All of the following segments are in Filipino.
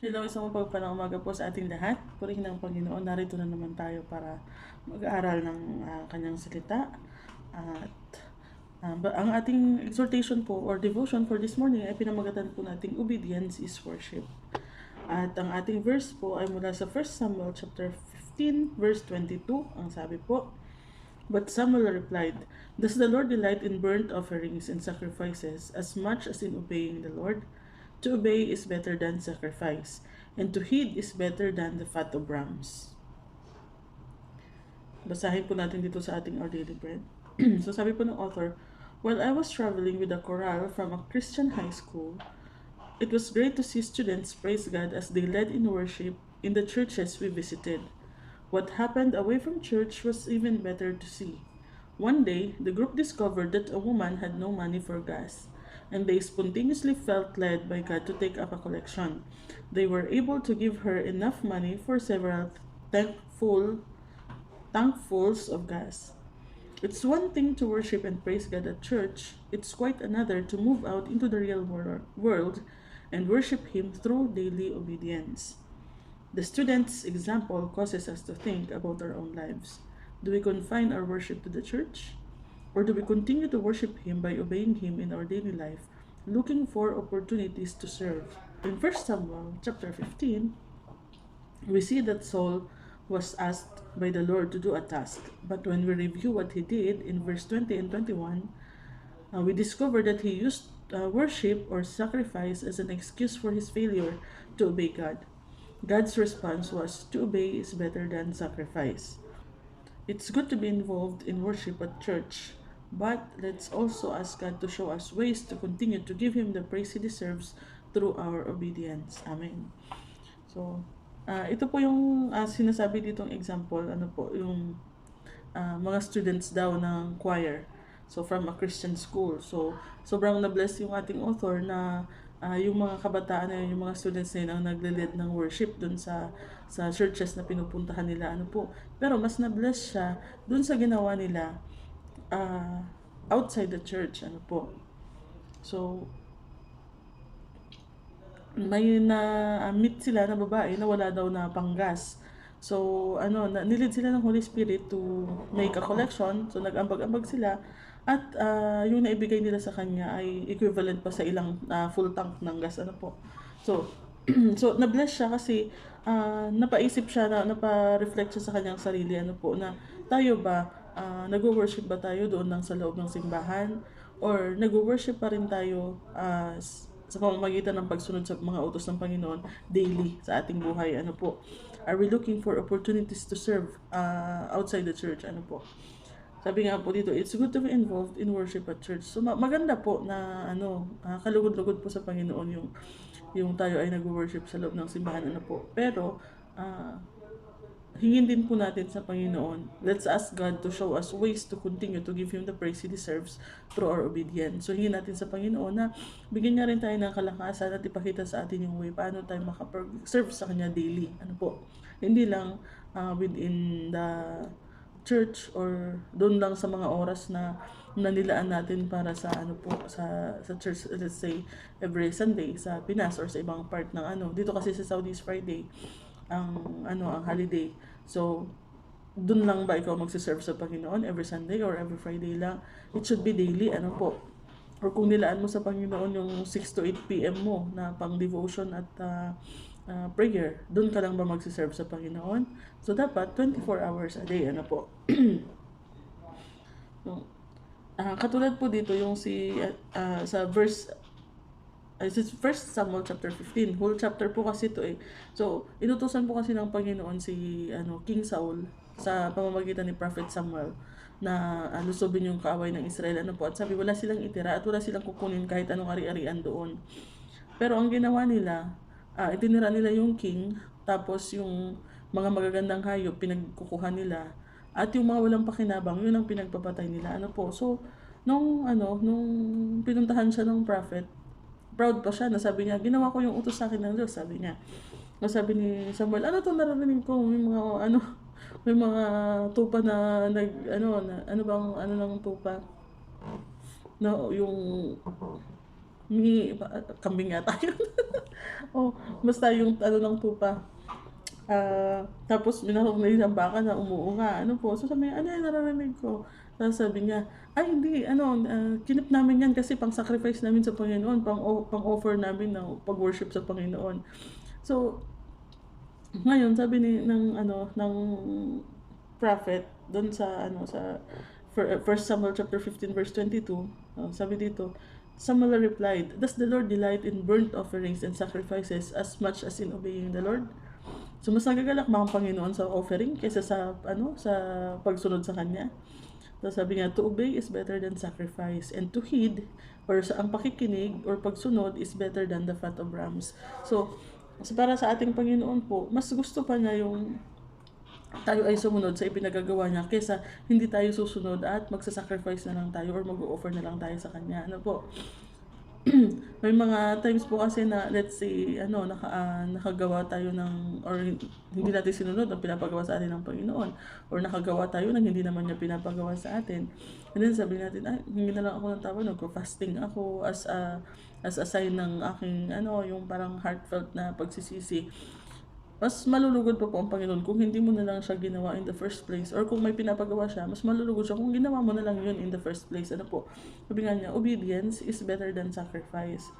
Hello, isang mapagpalang umaga po sa ating lahat. Purihin ng Panginoon, narito na naman tayo para mag-aaral ng kanyang salita. At ang ating exhortation po or devotion for this morning ay pinamagatan po nating obedience is worship. At ang ating verse po ay mula sa 1 Samuel chapter 15 verse 22. Ang sabi po, "But Samuel replied, Does the Lord delight in burnt offerings and sacrifices as much as in obeying the Lord? To obey is better than sacrifice, and to heed is better than the fat of rams." Basahin po natin dito sa ating Our Daily Bread. So sabi po ng author, "While I was traveling with a chorale from a Christian high school, it was great to see students praise God as they led in worship in the churches we visited. What happened away from church was even better to see. One day, the group discovered that a woman had no money for gas, and they spontaneously felt led by God to take up a collection. They were able to give her enough money for several tankfuls of gas. It's one thing to worship and praise God at church, it's quite another to move out into the real world and worship Him through daily obedience. The student's example causes us to think about our own lives. Do we confine our worship to the church? Or do we continue to worship Him by obeying Him in our daily life, looking for opportunities to serve? In 1 Samuel chapter 15, we see that Saul was asked by the Lord to do a task. But when we review what he did in verse 20 and 21, we discover that he used worship or sacrifice as an excuse for his failure to obey God. God's response was, to obey is better than sacrifice. It's good to be involved in worship at church, but let's also ask God to show us ways to continue to give Him the praise He deserves through our obedience. Amen. So, ito po yung sinasabi ditong example, ano po, yung mga students daw ng choir. So, from a Christian school. So, sobrang na-bless yung ating author na yung mga kabataan na yun, yung mga students na yun ang nagle-lead ng worship dun sa churches na pinupuntahan nila. Ano po. Pero mas na-bless siya dun sa ginawa nila outside the church. Ano po. So, may na-meet sila na babae na wala daw na panggas. So, nilid sila ng Holy Spirit to make a collection. So, nag-ambag-ambag sila. At yung naibigay nila sa kanya ay equivalent pa sa ilang full tank ng gas. Ano po. So, so na-bless siya kasi napaisip siya, napa-reflect siya sa kanyang sarili. Ano po, na tayo ba, nag-worship ba tayo doon lang sa loob ng simbahan? Or nag-worship pa rin tayo sa pamamagitan ng pagsunod sa mga utos ng Panginoon daily sa ating buhay? Ano po? Are we looking for opportunities to serve outside the church? Ano po? Sabi nga po dito, it's good to be involved in worship at church. So maganda po na kalugod-lugod po sa Panginoon yung tayo ay nag-worship sa loob ng simbahan, ano po. Pero hingin din po natin sa Panginoon. Let's ask God to show us ways to continue to give Him the praise He deserves through our obedience. So hingin natin sa Panginoon na bigyan niya rin tayo ng kalakasan at ipakita sa atin yung way paano tayo makapag-serve sa Kanya daily. Ano po? Hindi lang within the church or doon lang sa mga oras na nanilaan natin para sa sa church, let's say every Sunday sa Pinas or sa ibang part ng dito kasi sa Saudi is Friday ang holiday. So doon lang ba ikaw magse-serve sa Panginoon every Sunday or every Friday lang? It should be daily, ano po. Or kung nilaan mo sa Panginoon yung 6 to 8 p.m. mo na pang devotion at prayer, doon ka lang ba magsiserve sa Panginoon? So, dapat 24 hours a day, ano po. So, katulad po dito yung sa verse, First Samuel chapter 15, whole chapter po kasi ito eh. So, inutusan po kasi ng Panginoon si King Saul sa pamamagitan ni Prophet Samuel na lusobin yung kaaway ng Israel. Ano po, at sabi, wala silang itira at wala silang kukunin kahit anong ari-arian doon. Pero ang ginawa nila, itinira nila yung king, tapos yung mga magagandang hayop pinagkukuha nila, at yung mga walang pakinabang, yun ang pinagpapatay nila. Ano po? So, nung pinuntahan siya ng prophet, proud pa siya, nasabi niya, ginawa ko yung utos sa akin ng Diyos, sabi niya. Nasabi ni Samuel, ano to narinig ko, may mga may mga tupa na ano bang ng tupa? No, yung kambing yata yun. Oh, basta yung ano ng tupa. Tapos minahog na yung baka na umuunga. Ano po? So sabi niya, ano yan naririnig ko? Tapos sabi niya, ay hindi, kinip namin yan kasi pang-sacrifice namin sa Panginoon, pang-offer namin ng pag-worship sa Panginoon. So, ngayon sabi ng prophet doon sa sa 1 Samuel chapter 15 verse 22, sabi dito, Samuel replied, "Does the Lord delight in burnt offerings and sacrifices as much as in obeying the Lord?" So mas nagagalak ba ang Panginoon sa offering kaysa sa pagsunod sa kanya? So sabi niya, to obey is better than sacrifice, and to heed or sa ang pakikinig or pagsunod is better than the fat of rams. So para sa ating Panginoon po, mas gusto pa niya yung tayo ay sumunod sa ipinagagawa niya kaysa hindi tayo susunod at magsasacrifice na lang tayo or mag-offer na lang tayo sa kanya. Ano po? May mga times po kasi na let's say nakagawa tayo ng or hindi natin sinunod ang pinapagawa sa atin ng Panginoon, or nakagawa tayo ng hindi naman niya pinapagawa sa atin. And then sabi natin, ay, hindi na lang ako ng tawa, nagko-fasting ako as a sign ng aking yung parang heartfelt na pagsisisi. Mas malulugod pa po ang Panginoon kung hindi mo na lang siya ginawa in the first place, or kung may pinapagawa siya, mas malulugod siya kung ginawa mo na lang yun in the first place. Ano po? Sabi nga niya, obedience is better than sacrifice.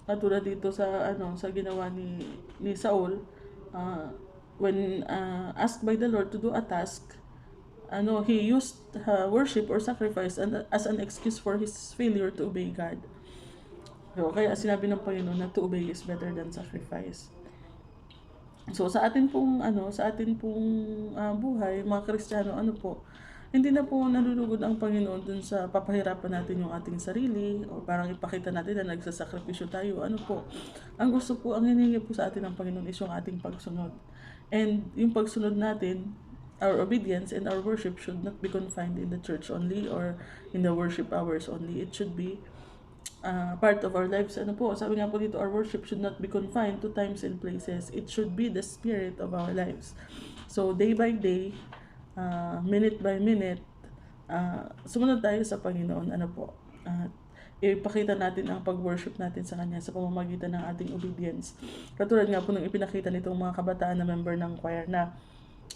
Katulad dito sa ginawa ni Saul, when asked by the Lord to do a task, he used worship or sacrifice as an excuse for his failure to obey God. So, kaya sinabi ng Panginoon na to obey is better than sacrifice. So sa atin pong buhay, mga Kristiyano, hindi na po nalulugod ang Panginoon dun sa papahirapan natin yung ating sarili o parang ipakita natin na nagsasakripisyo tayo. Ang gusto po, ang hinihingi po sa atin ng Panginoon is yung ating pagsunod. And yung pagsunod natin, our obedience and our worship should not be confined in the church only or in the worship hours only. It should be part of our lives. Sabi nga po dito, our worship should not be confined to times and places. It should be the spirit of our lives. So, day by day, minute by minute, sumunod tayo sa Panginoon. Ipakita natin ang pag-worship natin sa Kanya sa pamamagitan ng ating obedience. Katulad nga po nung ipinakita nitong mga kabataan na member ng choir na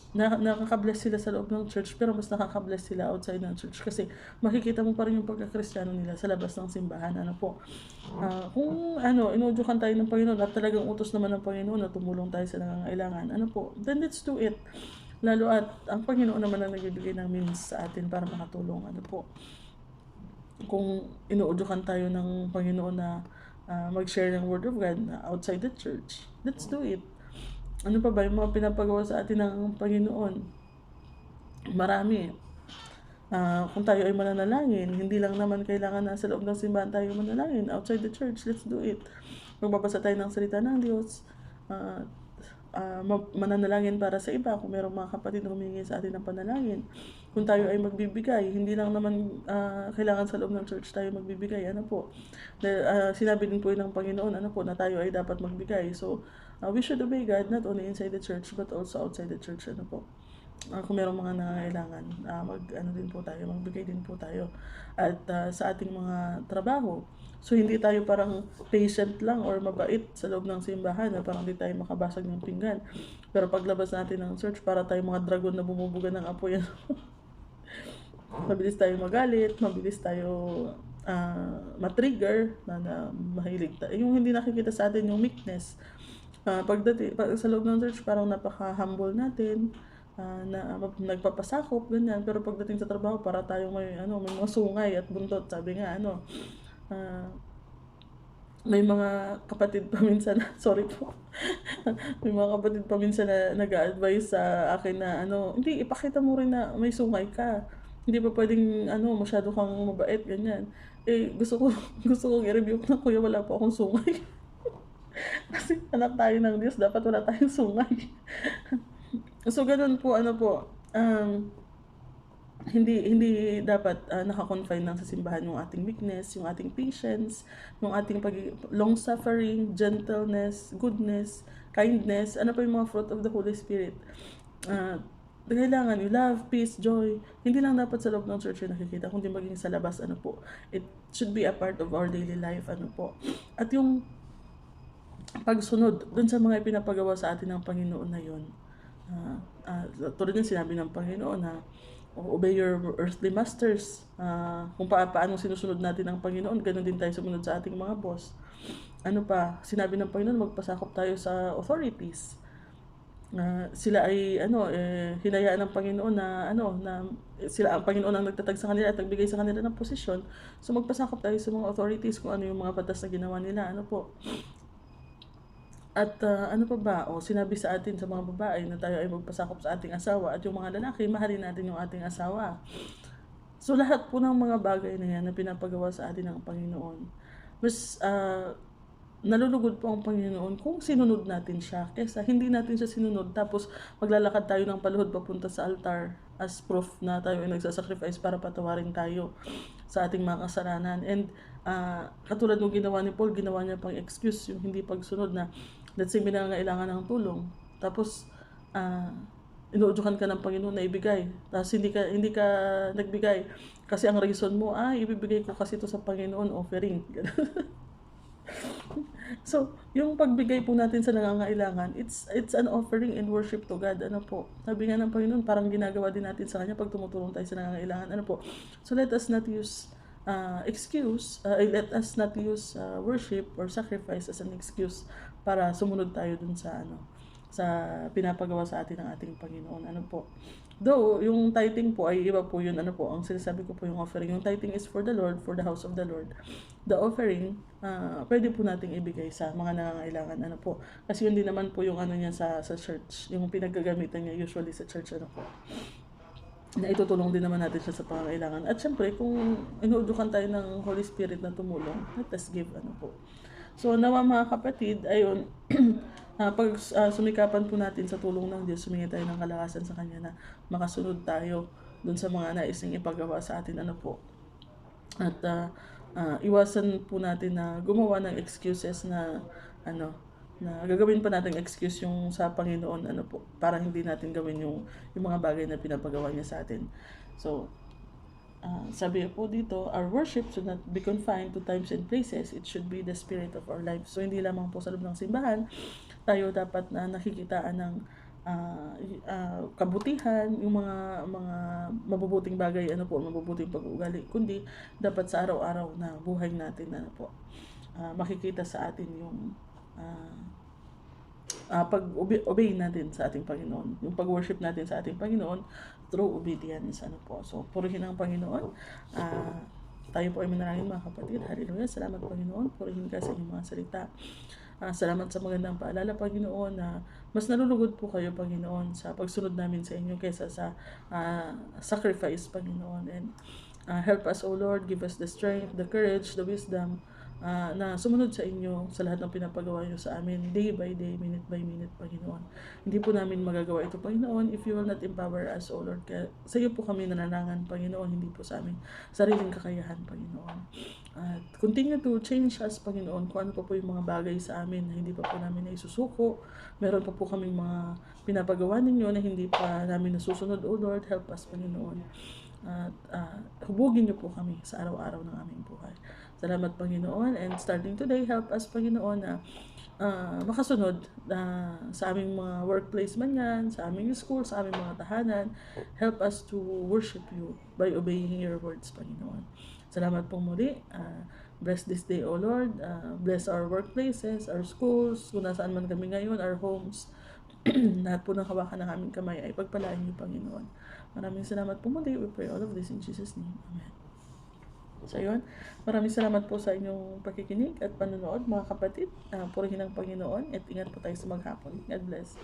nakaka-bless sila sa loob ng church, pero mas nakaka-bless sila outside ng church kasi makikita mo pa rin yung pagka-Kristiyano nila sa labas ng simbahan. Kung inuudyukan tayo ng Panginoon at talagang utos naman ng Panginoon na tumulong tayo sa nangangailangan, then let's do it. Lalo at ang Panginoon naman ang nagbibigay ng means sa atin para makatulong. Kung inuudyukan tayo ng Panginoon na mag-share ng Word of God outside the church, let's do it. Ano pa ba yung mga pinapagawa sa atin ng Panginoon? Marami. Kung tayo ay mananalangin, hindi lang naman kailangan na sa loob ng simbahan tayo manalangin. Outside the church, let's do it. Magbabasa tayo ng salita ng Diyos. Mananalangin para sa iba kung mayroong mga kapatid na humingi sa atin ng panalangin. Kung tayo ay magbibigay, hindi lang naman kailangan sa loob ng church tayo magbibigay. Sinabi din po ng Panginoon na tayo ay dapat magbigay. So we should obey God not only inside the church but also outside the church. Kung mayroong mga nangangailangan, magbigay din po tayo. At sa ating mga trabaho, so hindi tayo parang patient lang or mabait sa loob ng simbahan na parang hindi tayo makabasag ng pinggan. Pero paglabas natin ng church, para tayo mga dragon na bumubuga ng apoy. Mabilis tayo magalit, mabilis tayo matrigger na mahilig tayo. Yung hindi nakikita sa atin yung meekness. Sa loob ng church, parang napaka-humble natin, na nagpapasakop, ganyan. Pero pagdating sa trabaho, para tayong may mga sungay at buntot. Sabi nga, may mga kapatid pa minsan na, sorry po, may mga kapatid pa minsan na nag-a-advise sa akin na, hindi, ipakita mo rin na may sungay ka. Hindi pa pwedeng, masyado kang mabait, ganyan. Gusto kong i-rebuke na, kuya, wala po akong sungay. Kasi anak tayo ng Diyos, dapat wala tayong sungay. So, ganun po, hindi dapat naka-confine lang sa simbahan yung ating meekness, yung ating patience, yung ating long-suffering, gentleness, goodness, kindness, pa yung mga fruit of the Holy Spirit. kailangan yung love, peace, joy, hindi lang dapat sa loob ng church yung nakikita, kundi maging sa labas, ano po. It should be a part of our daily life, ano po. At yung pagsunod dun sa mga ipinapagawa sa atin ng Panginoon na yun, tulad ng sinabi ng Panginoon na obey your earthly masters. Kung paano sinusunod natin ang Panginoon, ganun din tayo sumunod sa ating mga boss. Ano pa, sinabi ng Panginoon, magpasakop tayo sa authorities. Sila ay hinayaan ng Panginoon na sila ang Panginoon ang nagtatag sa kanila at nagbigay sa kanila ng posisyon. So magpasakop tayo sa mga authorities kung ano yung mga batas na ginawa nila, ano po. At ano pa ba? Sinabi sa atin sa mga babae na tayo ay magpasakop sa ating asawa, at yung mga lalaki, mahalin natin yung ating asawa. So lahat po ng mga bagay na yan na pinapagawa sa atin ng Panginoon, mas nalulugod po ang Panginoon kung sinunod natin siya, kesa hindi natin siya sinunod tapos maglalakad tayo ng paluhod papunta sa altar as proof na tayo ay nagsasacrifice para patawarin tayo sa ating mga kasalanan. And katulad ng ginawa ni Paul, ginawa niya pang excuse yung hindi pagsunod, na let's say binangailangan ng tulong, tapos inuudyukan ka ng Panginoon na ibigay, tapos hindi ka nagbigay kasi ang reason mo, ibibigay ko kasi ito sa Panginoon, offering. So, yung pagbigay po natin sa nangangailangan, it's an offering and worship to God. Ano po? Sabi nga ng Panginoon, parang ginagawa din natin sa Kanya pag tumutulong tayo sa nangangailangan. Ano po? So, let us not use worship or sacrifice as an excuse para sumunod tayo dun sa sa pinapagawa sa atin ng ating Panginoon. Ano po? Though, yung tithing po ay iba po yun. Ano po? Ang sinasabi ko po yung offering. Yung tithing is for the Lord, for the house of the Lord. The offering, pwede po nating ibigay sa mga nangangailangan. Ano po? Kasi yun din naman po yung niya sa church. Yung pinagagamitan niya usually sa church. Ano po? Na itutulong din naman natin siya sa pangangailangan. At syempre, kung inuudukan tayo ng Holy Spirit na tumulong, let us give. Ano po? So, nawa mga kapatid, ayun, pag sumikapan po natin sa tulong ng Diyos, sumingi tayo ng kalakasan sa Kanya na makasunod tayo dun sa mga nais niyang ipagawa sa atin, ano po. At iwasan po natin na gumawa ng excuses na gagawin pa natin excuse yung sa Panginoon, ano po, para hindi natin gawin yung mga bagay na pinapagawa niya sa atin. So, sabi po dito, our worship should not be confined to times and places. It should be the spirit of our life. So, hindi lamang po sa loob ng simbahan tayo dapat na nakikitaan ng kabutihan, yung mga mabubuting bagay, ano po, mabubuting pag-uugali, kundi dapat sa araw-araw na buhay natin, ano po, makikita sa atin yung pag-obey natin sa ating Panginoon, yung pag-worship natin sa ating Panginoon through obedience, ano po. So, purihin ang Panginoon. Tayo po ay manalangin, mga kapatid. Hallelujah. Salamat, Panginoon. Purihin ka sa inyong mga salita. Salamat sa magandang paalala, Panginoon, na mas nalulugod po kayo, Panginoon, sa pagsunod namin sa inyo kaysa sa sacrifice, Panginoon. And help us, O Lord, give us the strength, the courage, the wisdom, na sumunod sa inyo sa lahat ng pinapagawa nyo sa amin, day by day, minute by minute, Panginoon. Hindi po namin magagawa ito, Panginoon, if you will not empower us, O Lord. Kaya sa iyo po kami nananangan, Panginoon, hindi po sa amin sariling kakayahan, Panginoon. At continue to change us, Panginoon, kung ano pa po yung mga bagay sa amin na hindi pa po namin naisusuko. Meron pa po kaming mga pinapagawa ninyo na hindi pa namin nasusunod, O Lord. Help us, Panginoon. At hubugin niyo po kami sa araw-araw ng aming buhay. Salamat, Panginoon. And starting today, help us, Panginoon, na makasunod sa aming mga workplace man yan, sa aming school, sa aming mga tahanan. Help us to worship you by obeying your words, Panginoon. Salamat po muli. Bless this day, O Lord. Bless our workplaces, our schools, kung nasaan man kami ngayon, our homes. Lahat po ng hawakan ng aming kamay ay pagpalain niyo, Panginoon. Maraming salamat po muli. We pray all of this in Jesus' name. Amen. So yun, maraming salamat po sa inyong pakikinig at panonood, mga kapatid. Purihin ang Panginoon at ingat po tayo sa maghapon. God bless.